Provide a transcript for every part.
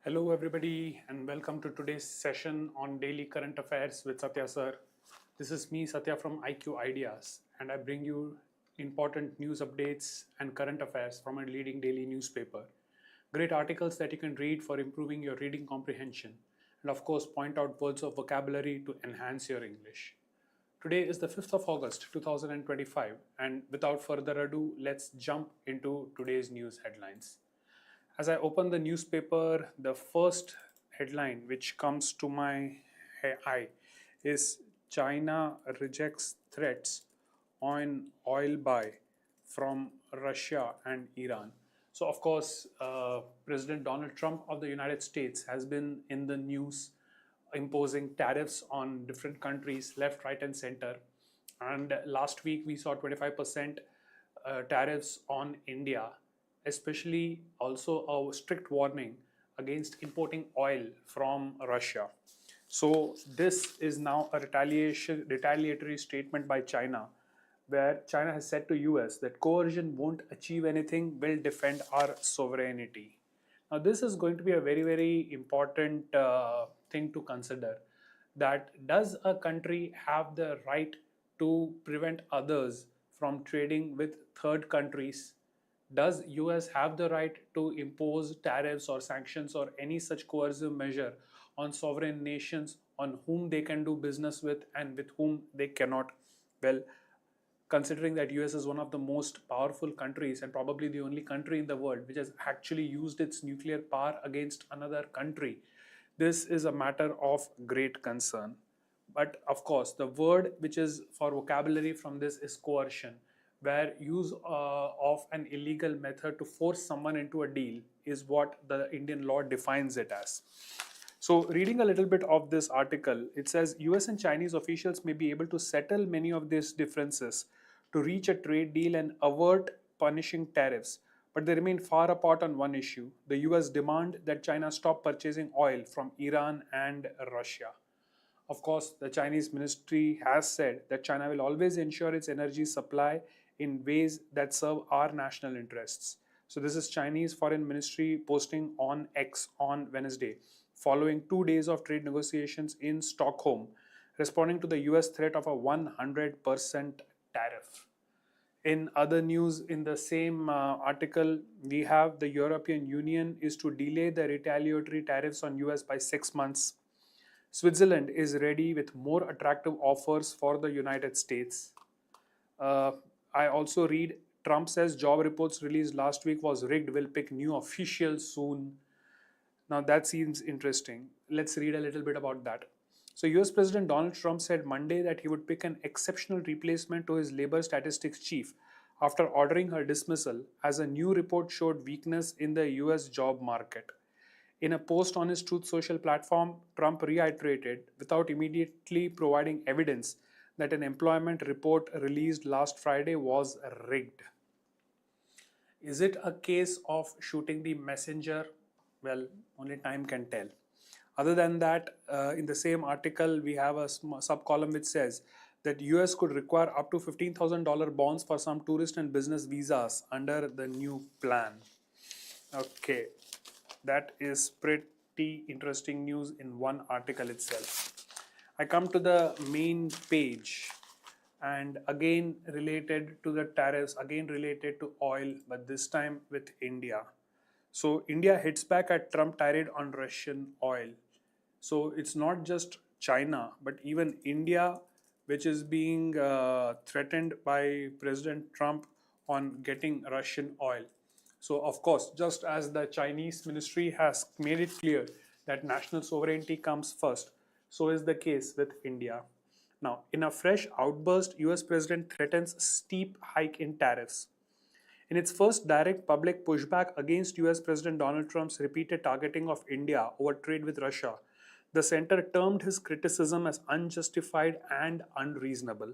Hello, everybody, and welcome to today's session on daily current affairs with Sathya sir. This is me, Sathya from IQ Ideas, and I bring you important news updates and current affairs from a leading daily newspaper. Great articles that you can read for improving your reading comprehension, and of course, point out words of vocabulary to enhance your English. Today is the 5th of August 2025, and without further ado, let's jump into today's news headlines. As I open the newspaper, the first headline which comes to my eye is China rejects threats on oil buy from Russia and Iran. So, of course, President Donald Trump of the United States has been in the news imposing tariffs on different countries, left, right, and center. And last week we saw 25% tariffs on India, especially also a strict warning against importing oil from Russia. So this is now a retaliatory statement by China, where China has said to US that coercion won't achieve anything, will defend our sovereignty. Now this is going to be a very important thing to consider, that does a country have the right to prevent others from trading with third countries? Does US have the right to impose tariffs or sanctions or any such coercive measure on sovereign nations on whom they can do business with and with whom they cannot? Well, considering that US is one of the most powerful countries and probably the only country in the world which has actually used its nuclear power against another country, this is a matter of great concern. But of course, the word which is for vocabulary from this is coercion, where use of an illegal method to force someone into a deal is what the Indian law defines it as. So, reading a little bit of this article, it says US and Chinese officials may be able to settle many of these differences to reach a trade deal and avert punishing tariffs, but they remain far apart on one issue: the US demand that China stop purchasing oil from Iran and Russia. Of course, the Chinese ministry has said that China will always ensure its energy supply in ways that serve our national interests. So this is Chinese Foreign Ministry posting on X on Wednesday, following 2 days of trade negotiations in Stockholm, responding to the US threat of a 100% tariff. In other news, in the same article, we have the European Union is to delay the retaliatory tariffs on US by 6 months. Switzerland is ready with more attractive offers for the United States. Uh, I also read Trump says job reports released last week was rigged, will pick new officials soon. Now that seems interesting. Let's read a little bit about that. So, US President Donald Trump said Monday that he would pick an exceptional replacement to his labor statistics chief after ordering her dismissal, as a new report showed weakness in the US job market. In a post on his Truth Social platform, Trump reiterated, without immediately providing evidence, that an employment report released last Friday was rigged. Is it a case of shooting the messenger? Well, only time can tell. Other than that, in the same article, we have a sub-column which says that US could require up to $15,000 bonds for some tourist and business visas under the new plan. Okay, that is pretty interesting news in one article itself. I come to the main page, and again related to the tariffs, again related to oil, but this time with India. So India hits back at Trump tirade on Russian oil. So it's not just China, but even India, which is being threatened by President Trump on getting Russian oil. So, of course, just as the Chinese ministry has made it clear that national sovereignty comes first, so is the case with India. Now, in a fresh outburst, US President threatens steep hike in tariffs. In its first direct public pushback against US President Donald Trump's repeated targeting of India over trade with Russia, the center termed his criticism as unjustified and unreasonable.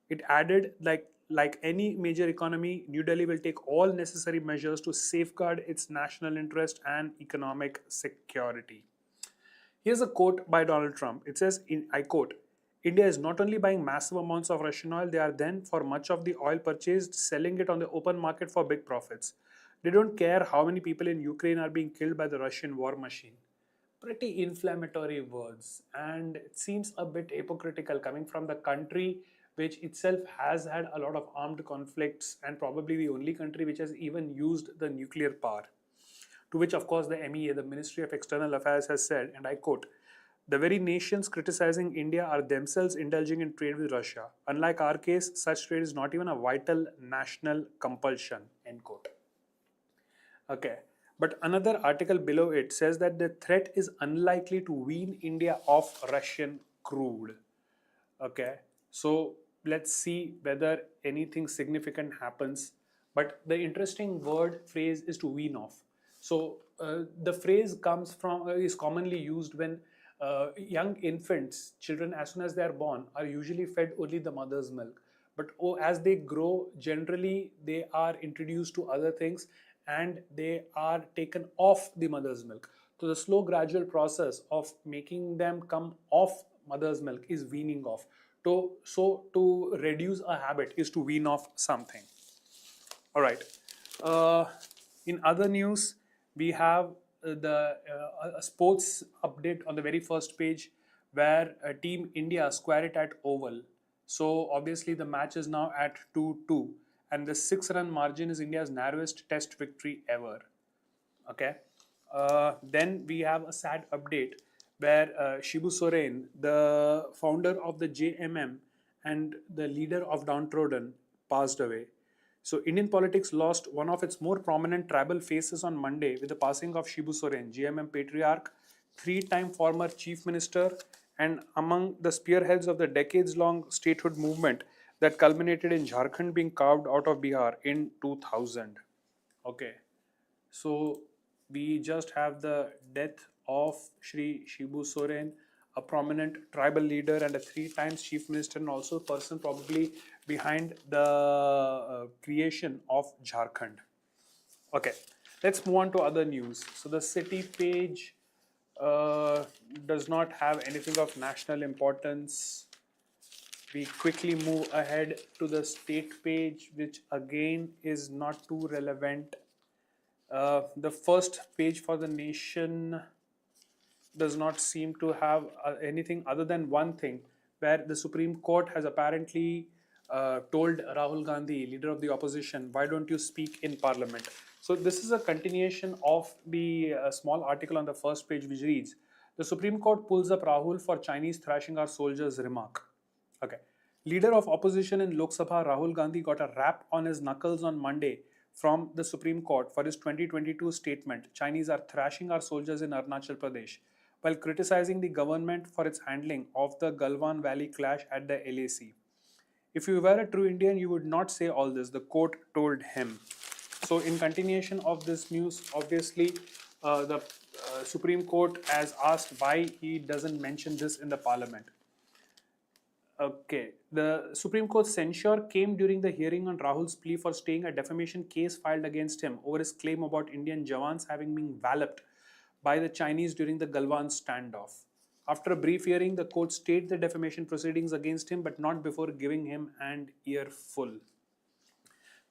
It added, like any major economy, New Delhi will take all necessary measures to safeguard its national interest and economic security. Here's a quote by Donald Trump. It says, I quote, India is not only buying massive amounts of Russian oil, they are then, for much of the oil purchased, selling it on the open market for big profits. They don't care how many people in Ukraine are being killed by the Russian war machine. Pretty inflammatory words, and it seems a bit hypocritical coming from the country which itself has had a lot of armed conflicts and probably the only country which has even used the nuclear power. To which, of course, the MEA, the Ministry of External Affairs, has said, and I quote, the very nations criticizing India are themselves indulging in trade with Russia. Unlike our case, such trade is not even a vital national compulsion. End quote. Okay. But another article below it says that the threat is unlikely to wean India off Russian crude. Okay. So let's see whether anything significant happens. But the interesting word phrase is to wean off. So the phrase comes from is commonly used when young infants, children, as soon as they are born, are usually fed only the mother's milk. But as they grow, generally they are introduced to other things and they are taken off the mother's milk. So the slow gradual process of making them come off mother's milk is weaning off. So to reduce a habit is to wean off something. All right. Uh, in other news, we have the a sports update on the very first page where Team India square it at Oval. So obviously the match is now at 2-2 and the 6-run margin is India's narrowest test victory ever. Okay. Then we have a sad update where Shibu Soren, the founder of the JMM and the leader of Downtrodden, passed away. So Indian politics lost one of its more prominent tribal faces on Monday with the passing of Shibu Soren, JMM patriarch, three-time former chief minister, and among the spearheads of the decades-long statehood movement that culminated in Jharkhand being carved out of Bihar in 2000. Okay, so we just have the death of Shri Shibu Soren, a prominent tribal leader and a three-times chief minister, and also a person probably behind the creation of Jharkhand. Okay, let's move on to other news. So the city page does not have anything of national importance. We quickly move ahead to the state page, which again is not too relevant. The first page for the nation does not seem to have anything other than one thing, where the Supreme Court has apparently told Rahul Gandhi, leader of the opposition, why don't you speak in parliament? So this is a continuation of the small article on the first page which reads, the Supreme Court pulls up Rahul for Chinese thrashing our soldiers remark. Okay. Leader of opposition in Lok Sabha Rahul Gandhi got a rap on his knuckles on Monday from the Supreme Court for his 2022 statement, Chinese are thrashing our soldiers in Arunachal Pradesh, while criticizing the government for its handling of the Galwan Valley clash at the LAC. If you were a true Indian, you would not say all this, the court told him. So in continuation of this news, obviously, the Supreme Court has asked why he doesn't mention this in the parliament. Okay, the Supreme Court's censure came during the hearing on Rahul's plea for staying a defamation case filed against him over his claim about Indian jawans having been walloped by the Chinese during the Galwan standoff. After a brief hearing, the court stayed the defamation proceedings against him, but not before giving him an earful.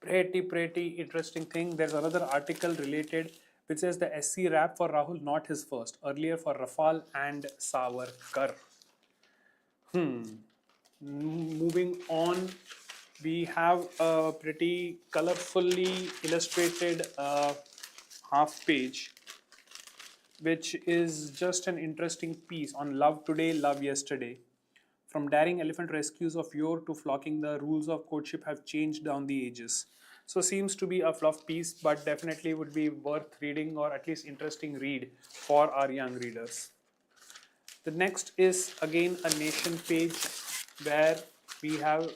Pretty interesting thing. There's another article related which says the SC rap for Rahul not his first, earlier for Rafal and Savarkar. Moving on, we have a pretty colorfully illustrated half page, which is just an interesting piece on love today, love yesterday. From daring elephant rescues of yore to flocking, the rules of courtship have changed down the ages. So seems to be a fluff piece, but definitely would be worth reading, or at least interesting read for our young readers. The next is again a nation page where we have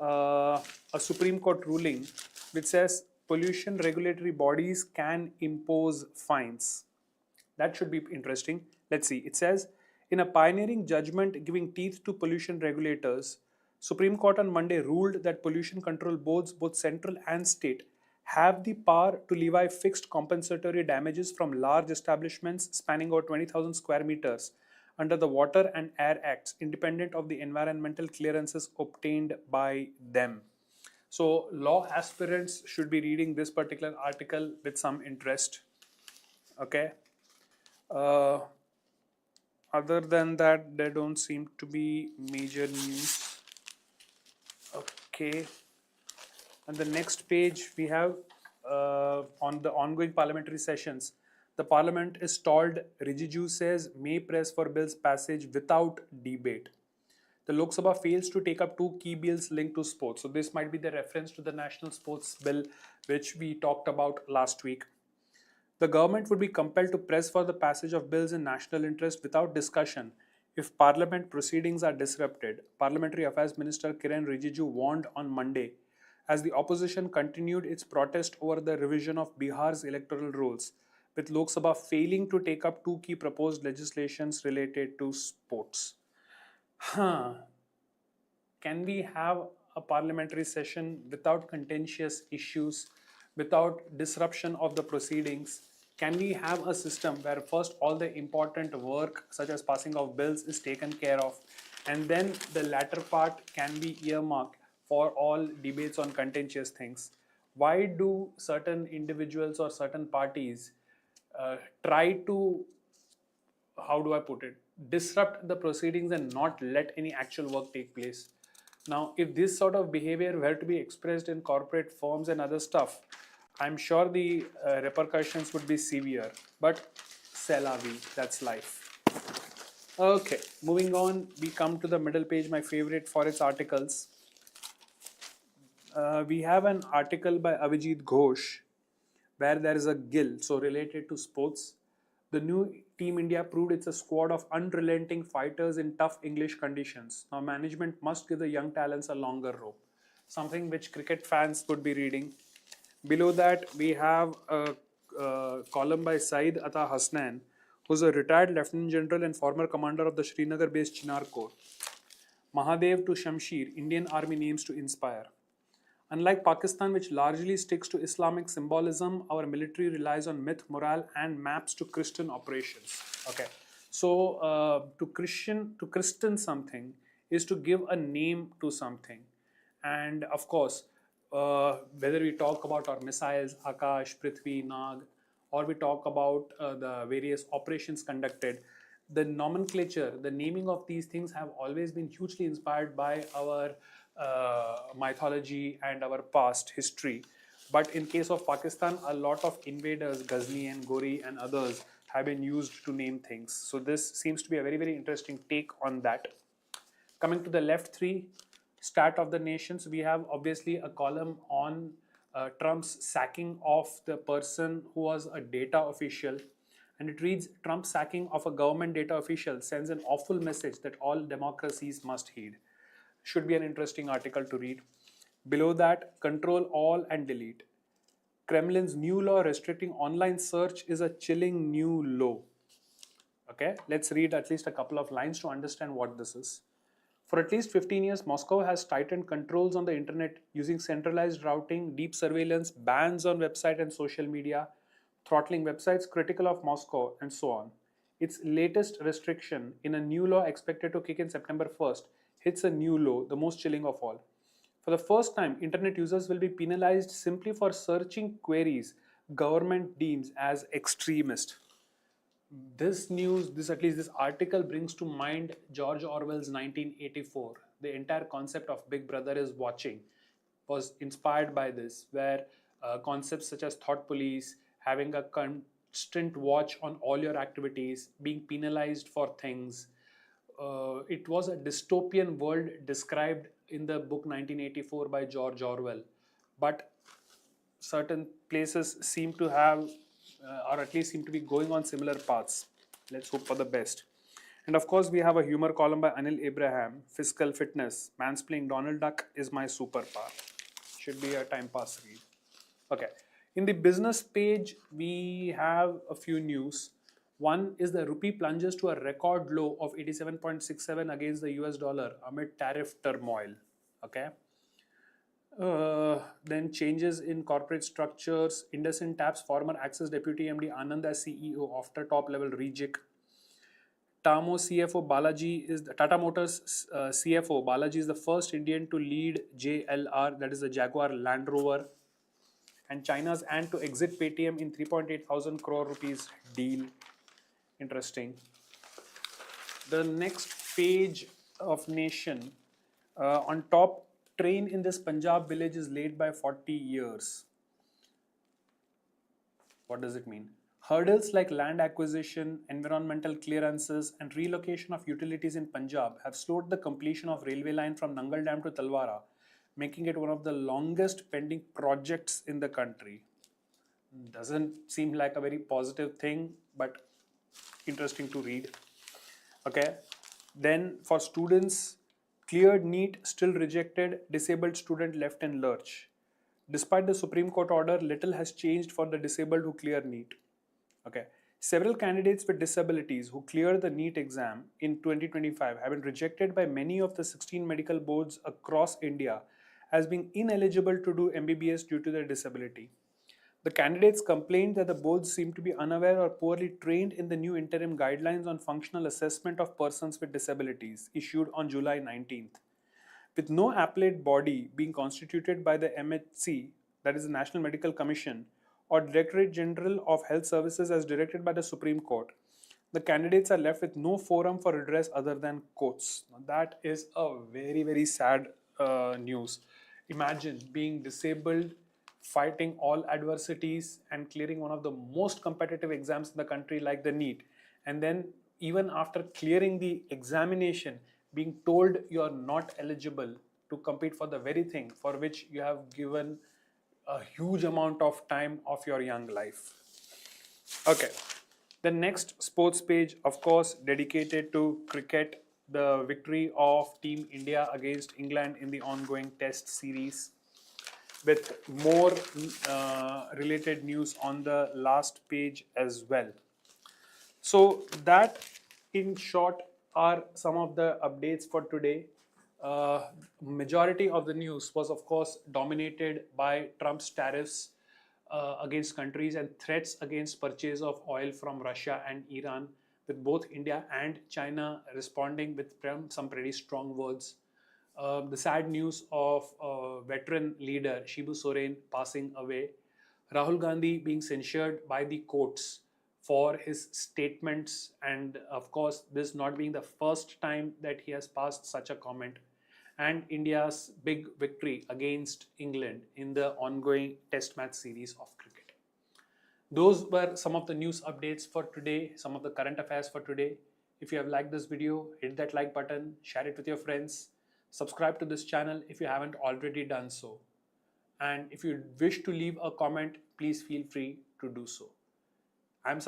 a Supreme Court ruling which says pollution regulatory bodies can impose fines. That should be interesting. Let's see. It says, in a pioneering judgment giving teeth to pollution regulators, Supreme Court on Monday ruled that pollution control boards, both central and state, have the power to levy fixed compensatory damages from large establishments spanning over 20,000 square meters under the Water and Air Acts, independent of the environmental clearances obtained by them. So law aspirants should be reading this particular article with some interest. Okay. Uh, Other than that, there don't seem to be major news. Okay. And the next page we have on the ongoing parliamentary sessions. The parliament is stalled. Rijiju says may press for bill's passage without debate. The Lok Sabha fails to take up two key bills linked to sports. So this might be the reference to the national sports bill, which we talked about last week. The government would be compelled to press for the passage of bills in national interest without discussion if parliament proceedings are disrupted, Parliamentary Affairs Minister Kiren Rijiju warned on Monday as the opposition continued its protest over the revision of Bihar's electoral rules, with Lok Sabha failing to take up two key proposed legislations related to sports. Can we have a parliamentary session without contentious issues, without disruption of the proceedings? Can we have a system where first all the important work such as passing of bills is taken care of, and then the latter part can be earmarked for all debates on contentious things? Why do certain individuals or certain parties try to, how do I put it, disrupt the proceedings and not let any actual work take place? Now, if this sort of behavior were to be expressed in corporate firms and other stuff, I'm sure the repercussions would be severe. But c'est la vie, that's life. Okay, moving on, we come to the middle page, my favorite for its articles. We have an article by Avijit Ghosh where there is a gill, so related to sports. The new Team India proved it's a squad of unrelenting fighters in tough English conditions. Now, management must give the young talents a longer rope, something which cricket fans would be reading. Below that, we have a column by Saeed Ata Hasnan, who's a retired Lieutenant General and former commander of the Srinagar-based Chinar Corps. Mahadev to Shamsher, Indian Army names to inspire. Unlike Pakistan, which largely sticks to Islamic symbolism, our military relies on myth, morale, and maps to Christian operations. Okay, so to Christian something is to give a name to something, and of course, whether we talk about our missiles, Akash, Prithvi, Nag, or we talk about the various operations conducted, the nomenclature, the naming of these things have always been hugely inspired by our mythology and our past history. But in case of Pakistan, a lot of invaders, Ghazni and Gori and others, have been used to name things. So this seems to be a very, very interesting take on that. Coming to the left three, stat of the nations, we have obviously a column on Trump's sacking of the person who was a data official. And it reads, Trump's sacking of a government data official sends an awful message that all democracies must heed. Should be an interesting article to read. Below that, control all and delete. Kremlin's new law restricting online search is a chilling new law. Okay, let's read at least a couple of lines to understand what this is. For at least 15 years, Moscow has tightened controls on the internet using centralized routing, deep surveillance, bans on website and social media, throttling websites critical of Moscow, and so on. Its latest restriction, in a new law expected to kick in September 1st, hits a new low, the most chilling of all. For the first time, internet users will be penalized simply for searching queries government deems as extremist. This news, this article brings to mind George Orwell's 1984. The entire concept of Big Brother is watching was inspired by this, where concepts such as thought police, having a constant watch on all your activities, being penalized for things. It was a dystopian world described in the book 1984 by George Orwell. But certain places seem to have, or at least seem to be going on similar paths. Let's hope for the best. And of course, we have a humor column by Anil Abraham, Fiscal Fitness, Mansplaining Donald Duck is my superpower. Should be a time pass read. Okay. In the business page, we have a few news. One is the rupee plunges to a record low of 87.67 against the US dollar amid tariff turmoil. Okay. Then changes in corporate structures. IndusInd taps former Axis Deputy MD Anand as CEO after top level rejig. Tata Motors CFO Balaji is the first Indian to lead JLR, that is the Jaguar Land Rover. And China's and to exit Paytm in 3.8 thousand crore rupees deal. Interesting. The next page of Nation, on top, train in this Punjab village is laid by 40 years. What does it mean? Hurdles like land acquisition, environmental clearances, and relocation of utilities in Punjab have slowed the completion of railway line from Nangal Dam to Talwara, making it one of the longest pending projects in the country. Doesn't seem like a very positive thing, but interesting to read. Okay. Then for students, cleared NEET, still rejected, disabled student left in lurch. Despite the Supreme Court order, little has changed for the disabled who clear NEET. Okay. Several candidates with disabilities who clear the NEET exam in 2025 have been rejected by many of the 16 medical boards across India as being ineligible to do MBBS due to their disability. The candidates complained that the boards seem to be unaware or poorly trained in the new interim guidelines on functional assessment of persons with disabilities issued on July 19th. With no appellate body being constituted by the MHC, that is the National Medical Commission, or Directorate General of Health Services as directed by the Supreme Court, the candidates are left with no forum for redress other than courts. Now, that is a very, very sad news. Imagine being disabled, fighting all adversities, and clearing one of the most competitive exams in the country like the NEET. And then, even after clearing the examination, being told you are not eligible to compete for the very thing for which you have given a huge amount of time of your young life. Okay, the next sports page, of course, dedicated to cricket, the victory of Team India against England in the ongoing Test series, with more related news on the last page as well. So that, in short, are some of the updates for today. Majority of the news was, of course, dominated by Trump's tariffs against countries and threats against purchase of oil from Russia and Iran, with both India and China responding with some pretty strong words. The sad news of veteran leader Shibu Soren passing away, Rahul Gandhi being censured by the courts for his statements, and of course this not being the first time that he has passed such a comment, and India's big victory against England in the ongoing test match series of cricket. Those were some of the news updates for today, some of the current affairs for today. If you have liked this video, hit that like button, share it with your friends, subscribe to this channel if you haven't already done so. And if you wish to leave a comment, please feel free to do so. I'm Sathya.